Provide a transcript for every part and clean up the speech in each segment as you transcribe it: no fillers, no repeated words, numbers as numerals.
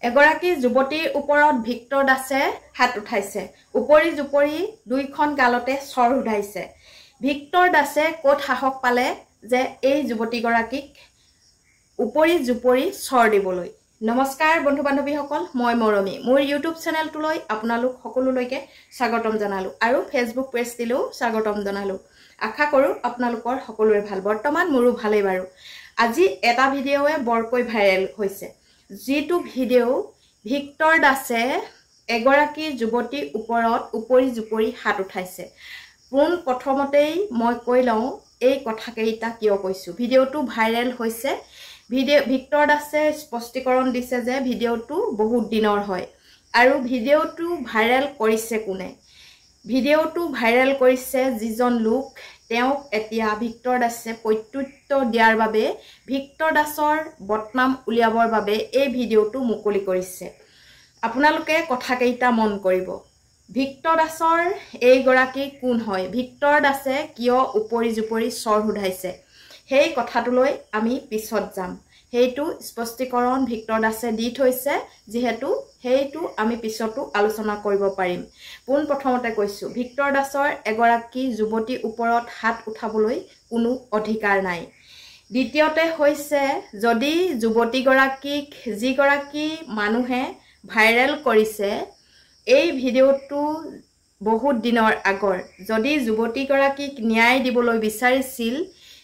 এগৰাকী যুৱতীৰ ওপৰত ভিক্টৰ দাসে হাত উঠাইছে। উপৰি জুপৰি দুইখন গালতে চৰ উঠাইছে। ভিক্টৰ দাসে ক'ত সাহস পালে যে এই যুৱতীগৰাকীক উপৰি জুপৰি চৰ দিবলৈ। নমস্কাৰ বন্ধু বান্ধৱীসকল, মই মৰমী। মোৰ ইউটিউব চেনেলটোলৈ আপোনালোক সকলোলৈকে স্বাগতম জনালো আৰু ফেচবুক পেজটিলৈও স্বাগতম জনালো। আশা কৰোঁ আপোনালোকৰ সকলোৰে ভাল। বৰ্তমান মোৰো ভালেই বাৰু। আজি এটা ভিডিঅ'ৱে বৰকৈ ভাইৰেল হৈছে। যিটো ভিডিঅ' ভিক্টৰ দাসে এগৰাকী যুৱতীৰ ওপৰত উপৰি জুপৰি হাত উঠাইছে। পোন প্ৰথমতেই মই কৈ লওঁ এই কথাকেইটা কিয় কৈছোঁ। ভিডিঅ'টো ভাইৰেল হৈছে। ভিক্টৰ দাসে স্পষ্টীকৰণ দিছে যে ভিডিঅ'টো বহুত দিনৰ হয় আৰু ভিডিঅ'টো ভাইৰেল কৰিছে কোনে? ভিডিঅ'টো ভাইৰেল কৰিছে যিজন লোক, তেওঁক এতিয়া ভিক্টৰ দাসে প্ৰত্যুত্তৰ দিয়াৰ বাবে, ভিক্টৰ দাসৰ বদনাম উলিয়াবৰ বাবে এই ভিডিঅ'টো মুকলি কৰিছে। আপোনালোকে কথাকেইটা মন কৰিব। ভিক্টৰ দাসৰ এইগৰাকী কোন হয়? ভিক্টৰ দাসে কিয় উপৰি জুপৰি চৰ সোধাইছে? সেই কথাটোলৈ আমি পিছত যাম। সেইটো স্পষ্টীকৰণ ভিক্টৰ দাসে দি থৈছে, যিহেতু সেইটো আমি পিছতো আলোচনা কৰিব পাৰিম। পোন প্ৰথমতে কৈছোঁ, ভিক্টৰ দাসৰ এগৰাকী যুৱতীৰ ওপৰত হাত উঠাবলৈ কোনো অধিকাৰ নাই। দ্বিতীয়তে হৈছে, যদি যুৱতীগৰাকীক যিগৰাকী মানুহে ভাইৰেল কৰিছে এই ভিডিঅ'টো বহুত দিনৰ আগৰ, যদি যুৱতীগৰাকীক ন্যায় দিবলৈ বিচাৰিছিল,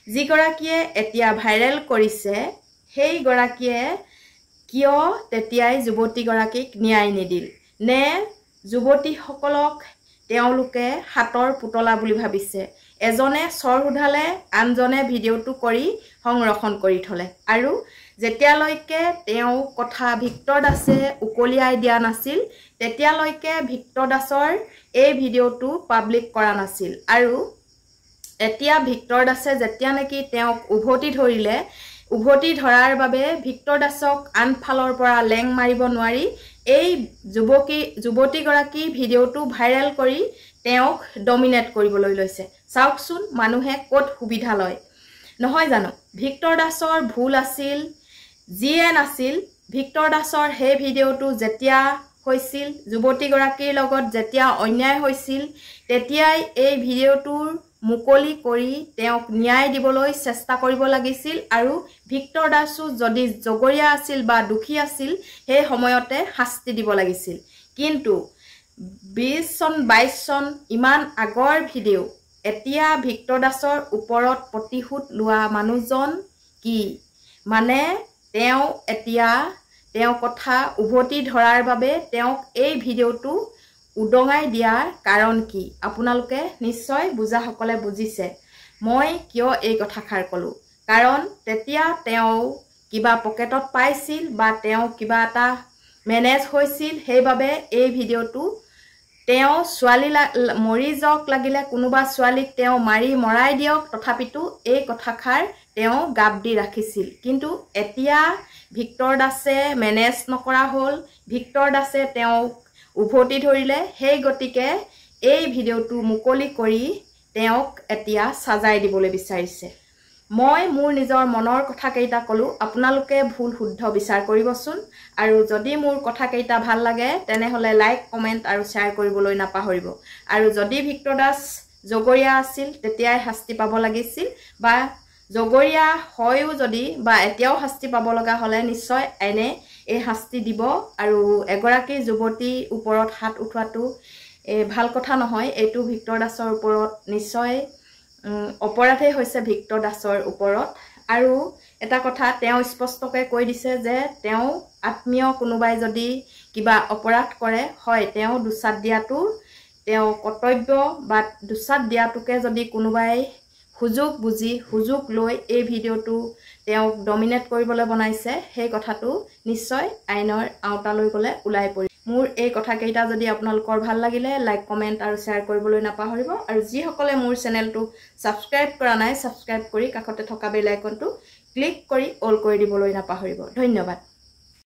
যিগৰাকীয়ে এতিয়া ভাইৰেল কৰিছে সেইগৰাকীয়ে কিয় তেতিয়াই যুৱতীগৰাকীক ন্যায় নিদিল? নে যুৱতীসকলক তেওঁলোকে হাতৰ পুতলা বুলি ভাবিছে? এজনে চৰ সোধালে, আনজনে ভিডিঅ'টো কৰি সংৰক্ষণ কৰি থলে আৰু যেতিয়ালৈকে তেওঁ কথা ভিক্টৰ দাসে উকলিয়াই দিয়া নাছিল তেতিয়ালৈকে ভিক্টৰ দাসৰ এই ভিডিঅ'টো পাব্লিক কৰা নাছিল। আৰু এতিয়া ভিক্টৰ দাসে যেতিয়া নেকি তেওঁক উভতি ধৰিলে, উভতি ধৰাৰ বাবে ভিক্টৰ দাসক আনফালৰ পৰা লেং মাৰিব নোৱাৰি এই যুৱতীগৰাকী ভিডিঅ'টো ভাইৰেল কৰি তেওঁক ডমিনেট কৰিবলৈ লৈছে। চাওকচোন মানুহে ক'ত সুবিধা লয়, নহয় জানো? ভিক্টৰ দাসৰ ভুল আছিল, যিয়ে নাছিল, ভিক্টৰ দাসৰ সেই ভিডিঅ'টো যেতিয়া হৈছিল, যুৱতীগৰাকীৰ লগত যেতিয়া অন্যায় হৈছিল, তেতিয়াই এই ভিডিঅ'টোৰ মুকলি কৰি তেওঁক ন্যায় দিবলৈ চেষ্টা কৰিব লাগিছিল আৰু ভিক্টৰ দাসো যদি জগৰীয়া আছিল বা দোষী আছিল সেই সময়তে শাস্তি দিব লাগিছিল। কিন্তু 20 চন 22 চন ইমান আগৰ ভিডিঅ', এতিয়া ভিক্টৰ দাসৰ ওপৰত প্ৰতিশোধ লোৱা মানুহজন কি? মানে তেওঁ কথা উভতি ধৰাৰ বাবে তেওঁক এই ভিডিঅ'টো উদঙাই দিয়াৰ কাৰণ কি? আপোনালোকে নিশ্চয় বুজাসকলে বুজিছে মই কিয় এই কথাষাৰ ক'লোঁ। কাৰণ তেতিয়া তেওঁ কিবা পকেটত পাইছিল বা তেওঁ কিবা এটা মেনেজ হৈছিল, সেইবাবে এই ভিডিঅ'টো তেওঁ ছোৱালী মৰি যাওক, লাগিলে কোনোবা ছোৱালীক তেওঁ মৰাই দিয়ক, তথাপিতো এই কথাষাৰ তেওঁ গাপ দি ৰাখিছিল। কিন্তু এতিয়া ভিক্টৰ দাসে মেনেজ নকৰা হ'ল, ভিক্টৰ দাসে তেওঁক উভতি ধৰিলে, সেই গতিকে এই ভিডিঅ'টো মুকলি কৰি তেওঁক এতিয়া সাজাই দিবলৈ বিচাৰিছে। মই মোৰ নিজৰ মনৰ কথাকেইটা ক'লোঁ, আপোনালোকে ভুল শুদ্ধ বিচাৰ কৰিবচোন। আৰু যদি মোৰ কথাকেইটা ভাল লাগে তেনেহ'লে লাইক, কমেণ্ট আৰু শ্বেয়াৰ কৰিবলৈ নাপাহৰিব। আৰু যদি ভিক্টৰ দাস জগৰীয়া আছিল তেতিয়াই শাস্তি পাব লাগিছিল, বা জগৰীয়া হয়ও যদি বা এতিয়াও শাস্তি পাব লগা হ'লে নিশ্চয় এনে এই শাস্তি দিব। আৰু এগৰাকী যুৱতীৰ ওপৰত হাত উঠোৱাটো ভাল কথা নহয়। এইটো ভিক্টৰ দাসৰ ওপৰত নিশ্চয় অপৰাধেই হৈছে ভিক্টৰ দাসৰ ওপৰত। আৰু এটা কথা তেওঁ স্পষ্টকৈ কৈ দিছে যে তেওঁ আত্মীয় কোনোবাই যদি কিবা অপৰাধ কৰে, হয় তেওঁ দুচাত দিয়াটো তেওঁ কৰ্তব্য, বা দুচাত দিয়াটোকে যদি কোনোবাই সুযোগ বুজি সুযোগ লৈ এই ভিডিঅ'টো তেওঁক ডমিনেট কৰিবলৈ বনাইছে, সেই কথাটো নিশ্চয় আইনৰ আওতালৈ গ'লে ওলাই পৰিব। মোৰ এই কথাকেইটা যদি আপোনালোকৰ ভাল লাগিলে লাইক, কমেণ্ট আৰু শ্বেয়াৰ কৰিবলৈ নাপাহৰিব। আৰু যিসকলে মোৰ চেনেলটো ছাবস্ক্ৰাইব কৰা নাই, ছাবস্ক্ৰাইব কৰি কাষতে থকা বেল আইকনটো ক্লিক কৰি অল কৰি দিবলৈ নাপাহৰিব। ধন্যবাদ।